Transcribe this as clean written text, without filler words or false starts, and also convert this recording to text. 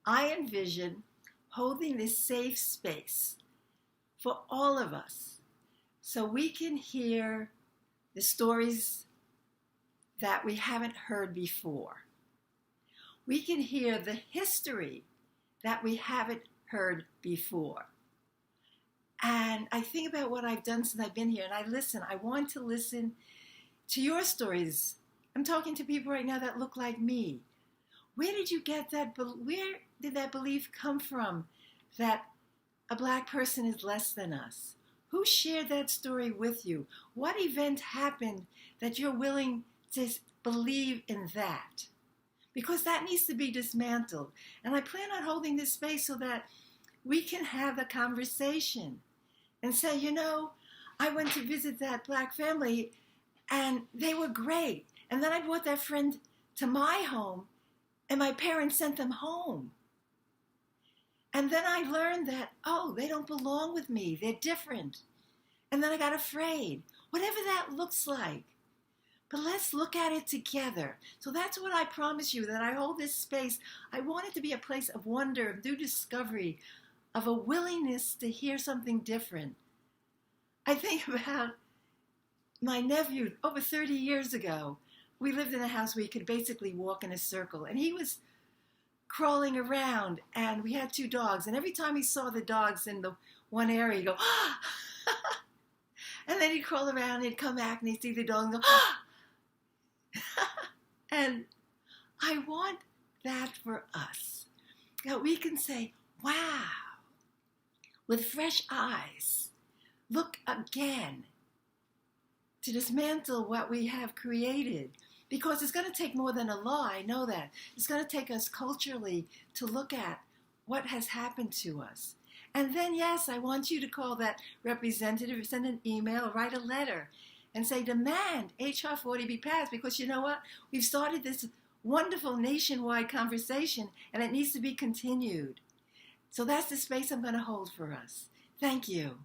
I envision holding this safe space for all of us so we can hear the stories that we haven't heard before. We can hear the history that we haven't heard before. And I think about what I've done since I've been here, and I listen. I want to listen to your stories. I'm talking to people right now that look like me. Where did you get that? Where did that belief come from that a black person is less than us? Who shared that story with you? What event happened that you're willing to believe in that? Because that needs to be dismantled. And I plan on holding this space so that we can have a conversation and say, I went to visit that black family and they were great. And then I brought that friend to my home and my parents sent them home. And then I learned that, they don't belong with me. They're different. And then I got afraid. Whatever that looks like. But let's look at it together. So that's what I promise you, that I hold this space. I want it to be a place of wonder, of new discovery, of a willingness to hear something different. I think about my nephew over 30 years ago. We lived in a house where you could basically walk in a circle. And he was crawling around, and we had 2 dogs. And every time he saw the dogs in the one area, he'd go, ah! And then he'd crawl around, and he'd come back, and he'd see the dog and go, ah! And I want that for us, that we can say, wow, with fresh eyes, look again to dismantle what we have created. Because it's going to take more than a law, I know that. It's going to take us culturally to look at what has happened to us. And then, yes, I want you to call that representative, send an email, write a letter, and say, demand HR 40 be passed. Because you know what? We've started this wonderful nationwide conversation, and it needs to be continued. So that's the space I'm going to hold for us. Thank you.